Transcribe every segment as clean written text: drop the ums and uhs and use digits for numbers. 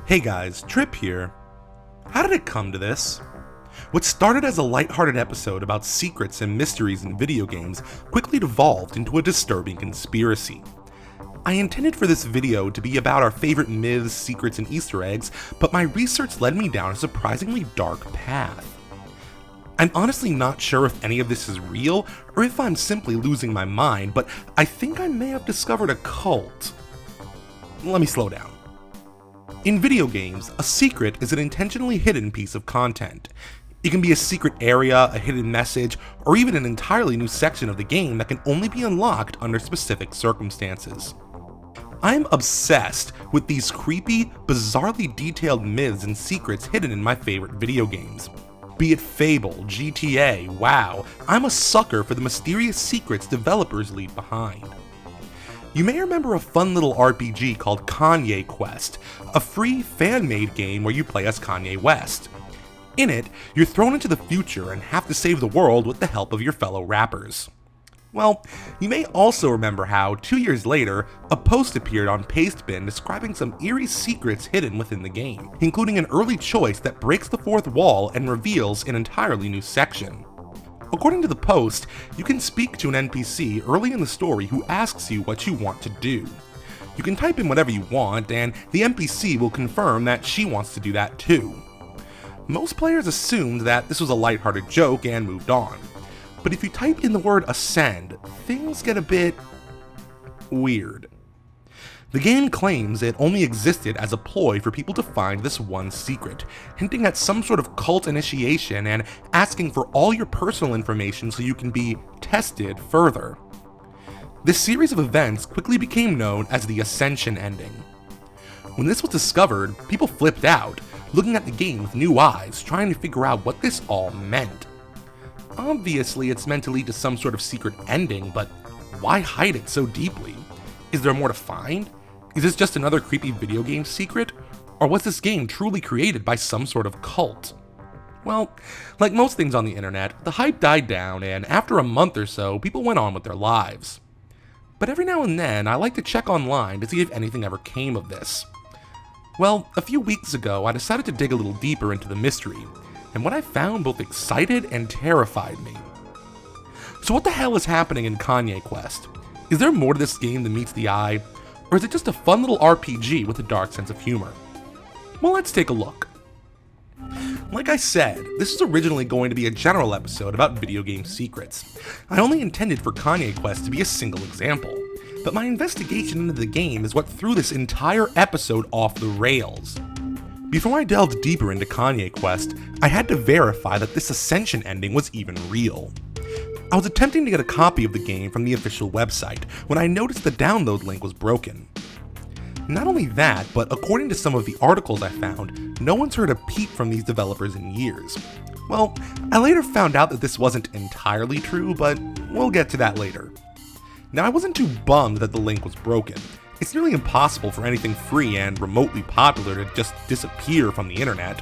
Hey guys, Trip here. How did it come to this? What started as a lighthearted episode about secrets and mysteries in video games quickly devolved into a disturbing conspiracy. I intended for this video to be about our favorite myths, secrets, and Easter eggs, but my research led me down a surprisingly dark path. I'm honestly not sure if any of this is real, or if I'm simply losing my mind, but I think I may have discovered a cult. Let me slow down. In video games, a secret is an intentionally hidden piece of content. It can be a secret area, a hidden message, or even an entirely new section of the game that can only be unlocked under specific circumstances. I'm obsessed with these creepy, bizarrely detailed myths and secrets hidden in my favorite video games. Be it Fable, GTA, WoW, I'm a sucker for the mysterious secrets developers leave behind. You may remember a fun little RPG called Kanye Quest, a free fan-made game where you play as Kanye West. In it, you're thrown into the future and have to save the world with the help of your fellow rappers. Well, you may also remember how, 2 years later, a post appeared on Pastebin describing some eerie secrets hidden within the game, including an early choice that breaks the fourth wall and reveals an entirely new section. According to the post, you can speak to an NPC early in the story who asks you what you want to do. You can type in whatever you want, and the NPC will confirm that she wants to do that too. Most players assumed that this was a lighthearted joke and moved on. But if you type in the word ascend, things get a bit weird. The game claims it only existed as a ploy for people to find this one secret, hinting at some sort of cult initiation and asking for all your personal information so you can be tested further. This series of events quickly became known as the Ascension ending. When this was discovered, people flipped out, looking at the game with new eyes, trying to figure out what this all meant. Obviously, it's meant to lead to some sort of secret ending, but why hide it so deeply? Is there more to find? Is this just another creepy video game secret? Or was this game truly created by some sort of cult? Well, like most things on the internet, the hype died down, and after a month or so, people went on with their lives. But every now and then, I like to check online to see if anything ever came of this. Well, a few weeks ago, I decided to dig a little deeper into the mystery, and what I found both excited and terrified me. So what the hell is happening in Kanye Quest? Is there more to this game than meets the eye? Or is it just a fun little RPG with a dark sense of humor? Well, let's take a look. Like I said, this is originally going to be a general episode about video game secrets. I only intended for Kanye Quest to be a single example, but my investigation into the game is what threw this entire episode off the rails. Before I delved deeper into Kanye Quest, I had to verify that this Ascension ending was even real. I was attempting to get a copy of the game from the official website when I noticed the download link was broken. Not only that, but according to some of the articles I found, no one's heard a peep from these developers in years. Well, I later found out that this wasn't entirely true, but we'll get to that later. Now, I wasn't too bummed that the link was broken. It's nearly impossible for anything free and remotely popular to just disappear from the internet.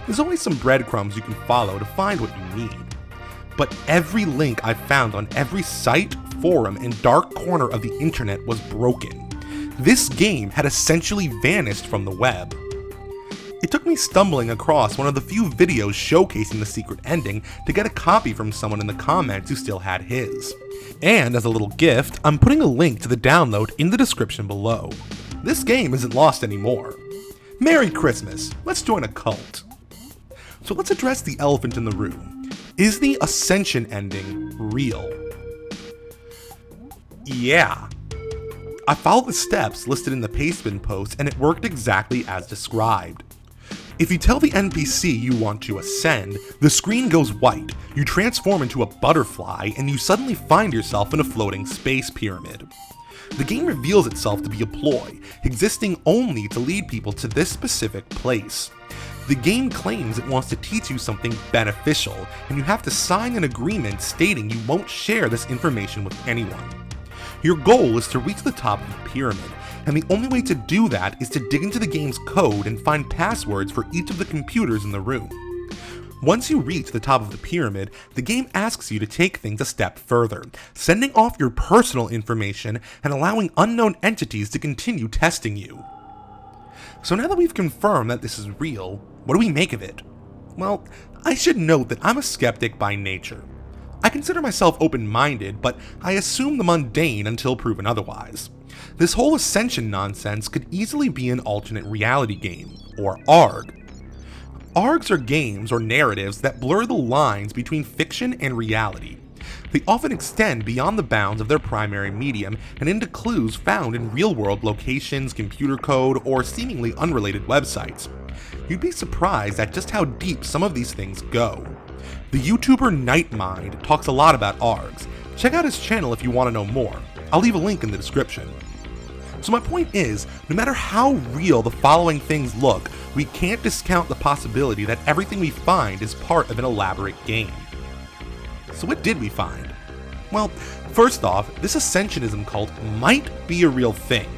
There's always some breadcrumbs you can follow to find what you need. But every link I found on every site, forum, and dark corner of the internet was broken. This game had essentially vanished from the web. It took me stumbling across one of the few videos showcasing the secret ending to get a copy from someone in the comments who still had his. And as a little gift, I'm putting a link to the download in the description below. This game isn't lost anymore. Merry Christmas, let's join a cult. So let's address the elephant in the room. Is the Ascension ending real? Yeah. I followed the steps listed in the Pastebin post and it worked exactly as described. If you tell the NPC you want to ascend, the screen goes white, you transform into a butterfly, and you suddenly find yourself in a floating space pyramid. The game reveals itself to be a ploy, existing only to lead people to this specific place. The game claims it wants to teach you something beneficial, and you have to sign an agreement stating you won't share this information with anyone. Your goal is to reach the top of the pyramid, and the only way to do that is to dig into the game's code and find passwords for each of the computers in the room. Once you reach the top of the pyramid, the game asks you to take things a step further, sending off your personal information and allowing unknown entities to continue testing you. So now that we've confirmed that this is real, what do we make of it? Well, I should note that I'm a skeptic by nature. I consider myself open-minded, but I assume the mundane until proven otherwise. This whole ascension nonsense could easily be an alternate reality game, or ARG. ARGs are games or narratives that blur the lines between fiction and reality. They often extend beyond the bounds of their primary medium and into clues found in real-world locations, computer code, or seemingly unrelated websites. You'd be surprised at just how deep some of these things go. The YouTuber Nightmind talks a lot about ARGs. Check out his channel if you want to know more. I'll leave a link in the description. So my point is, no matter how real the following things look, we can't discount the possibility that everything we find is part of an elaborate game. So what did we find? Well, first off, this Ascensionism cult might be a real thing.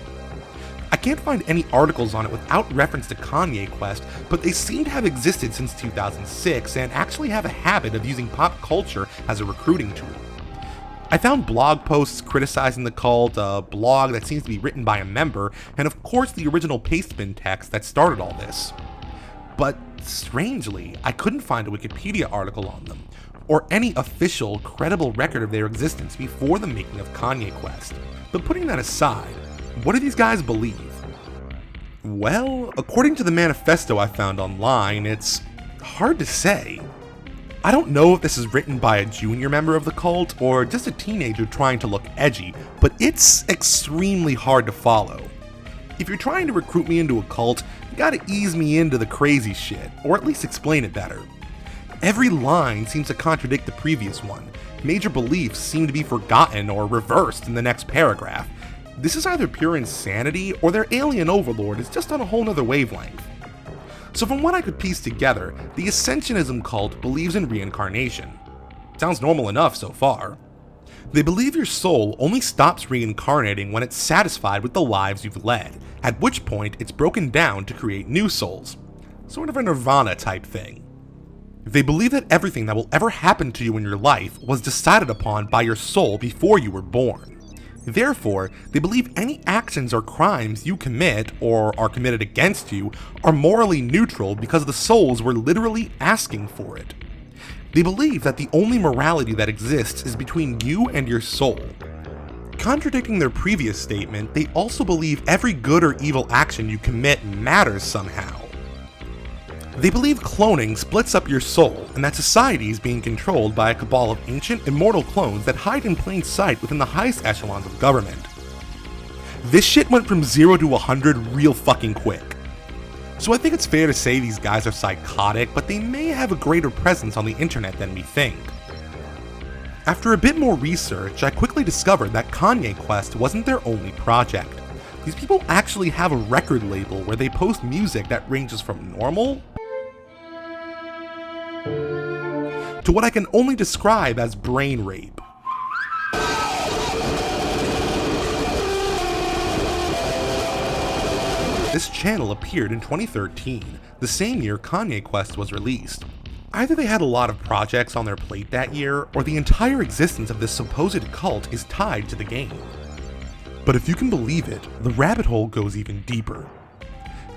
I can't find any articles on it without reference to Kanye Quest, but they seem to have existed since 2006 and actually have a habit of using pop culture as a recruiting tool. I found blog posts criticizing the cult, a blog that seems to be written by a member, and of course the original pastebin text that started all this. But strangely, I couldn't find a Wikipedia article on them, or any official, credible record of their existence before the making of Kanye Quest. But putting that aside, what do these guys believe? Well, according to the manifesto I found online, it's hard to say. I don't know if this is written by a junior member of the cult or just a teenager trying to look edgy, but it's extremely hard to follow. If you're trying to recruit me into a cult, you gotta ease me into the crazy shit, or at least explain it better. Every line seems to contradict the previous one. Major beliefs seem to be forgotten or reversed in the next paragraph. This is either pure insanity or their alien overlord is just on a whole nother wavelength. So from what I could piece together, the Ascensionism cult believes in reincarnation. Sounds normal enough so far. They believe your soul only stops reincarnating when it's satisfied with the lives you've led, at which point it's broken down to create new souls. Sort of a nirvana type thing. They believe that everything that will ever happen to you in your life was decided upon by your soul before you were born. Therefore, they believe any actions or crimes you commit, or are committed against you, are morally neutral because the souls were literally asking for it. They believe that the only morality that exists is between you and your soul. Contradicting their previous statement, they also believe every good or evil action you commit matters somehow. They believe cloning splits up your soul, and that society is being controlled by a cabal of ancient, immortal clones that hide in plain sight within the highest echelons of government. This shit went from 0 to 100 real fucking quick. So I think it's fair to say these guys are psychotic, but they may have a greater presence on the internet than we think. After a bit more research, I quickly discovered that Kanye Quest wasn't their only project. These people actually have a record label where they post music that ranges from normal to what I can only describe as brain rape. This channel appeared in 2013, the same year Kanye Quest was released. Either they had a lot of projects on their plate that year, or the entire existence of this supposed cult is tied to the game. But if you can believe it, the rabbit hole goes even deeper.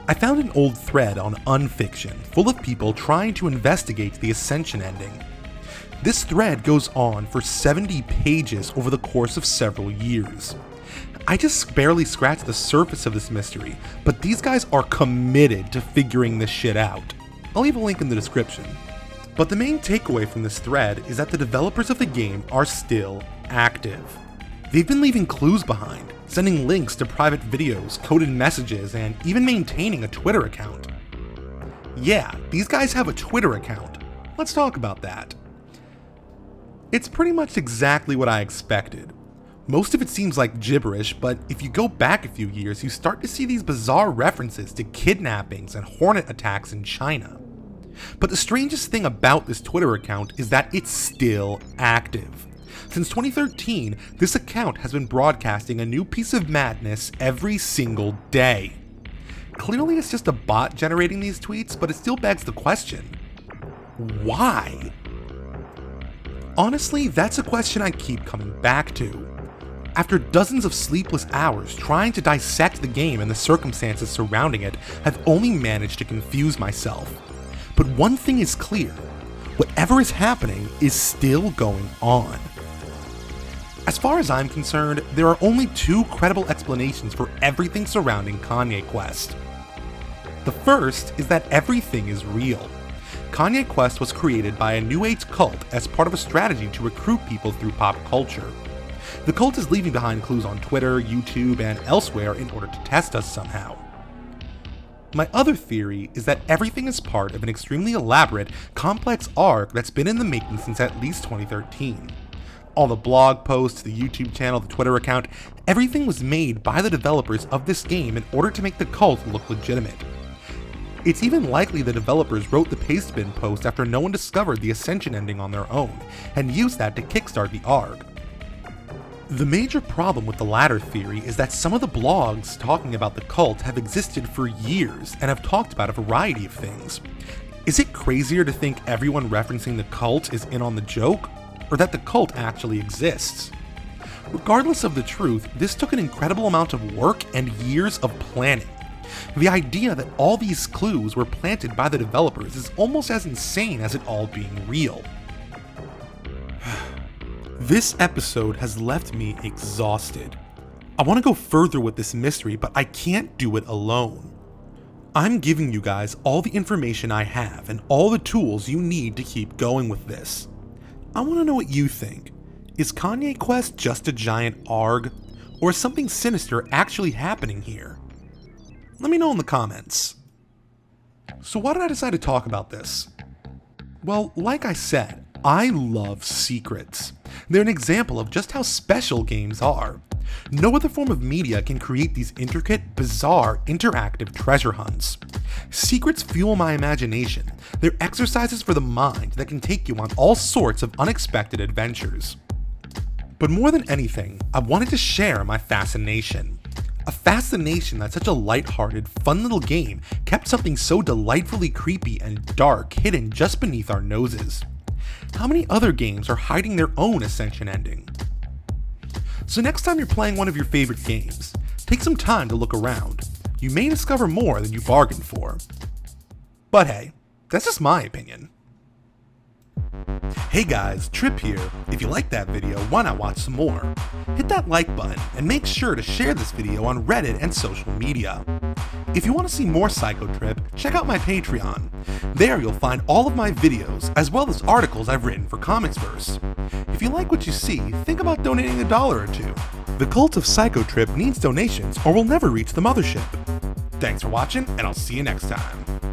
I found an old thread on Unfiction full of people trying to investigate the Ascension ending. This thread goes on for 70 pages over the course of several years. I just barely scratched the surface of this mystery, but these guys are committed to figuring this shit out. I'll leave a link in the description. But the main takeaway from this thread is that the developers of the game are still active. They've been leaving clues behind, sending links to private videos, coded messages, and even maintaining a Twitter account. Yeah, these guys have a Twitter account. Let's talk about that. It's pretty much exactly what I expected. Most of it seems like gibberish, but if you go back a few years, you start to see these bizarre references to kidnappings and hornet attacks in China. But the strangest thing about this Twitter account is that it's still active. Since 2013, this account has been broadcasting a new piece of madness every single day. Clearly it's just a bot generating these tweets, but it still begs the question, why? Honestly, that's a question I keep coming back to. After dozens of sleepless hours trying to dissect the game and the circumstances surrounding it, I've only managed to confuse myself. But one thing is clear, whatever is happening is still going on. As far as I'm concerned, there are only two credible explanations for everything surrounding Kanye Quest. The first is that everything is real. Kanye Quest was created by a New Age cult as part of a strategy to recruit people through pop culture. The cult is leaving behind clues on Twitter, YouTube, and elsewhere in order to test us somehow. My other theory is that everything is part of an extremely elaborate, complex arc that's been in the making since at least 2013. All the blog posts, the YouTube channel, the Twitter account, everything was made by the developers of this game in order to make the cult look legitimate. It's even likely the developers wrote the Pastebin post after no one discovered the Ascension ending on their own, and used that to kickstart the arc. The major problem with the latter theory is that some of the blogs talking about the cult have existed for years and have talked about a variety of things. Is it crazier to think everyone referencing the cult is in on the joke, or that the cult actually exists? Regardless of the truth, this took an incredible amount of work and years of planning. The idea that all these clues were planted by the developers is almost as insane as it all being real. This episode has left me exhausted. I want to go further with this mystery, but I can't do it alone. I'm giving you guys all the information I have and all the tools you need to keep going with this. I want to know what you think. Is Kanye Quest just a giant ARG, or is something sinister actually happening here? Let me know in the comments. So why did I decide to talk about this? Well, like I said, I love secrets. They're an example of just how special games are. No other form of media can create these intricate, bizarre, interactive treasure hunts. Secrets fuel my imagination. They're exercises for the mind that can take you on all sorts of unexpected adventures. But more than anything, I wanted to share my fascination. A fascination that such a lighthearted, fun little game kept something so delightfully creepy and dark hidden just beneath our noses. How many other games are hiding their own Ascension ending? So next time you're playing one of your favorite games, take some time to look around. You may discover more than you bargained for. But hey, that's just my opinion. Hey guys, Trip here. If you liked that video, why not watch some more? Hit that like button and make sure to share this video on Reddit and social media. If you want to see more Psychotrip, check out my Patreon. There you'll find all of my videos, as well as articles I've written for Comicsverse. If you like what you see, think about donating $1 or $2. The cult of Psychotrip needs donations or will never reach the mothership. Thanks for watching, and I'll see you next time.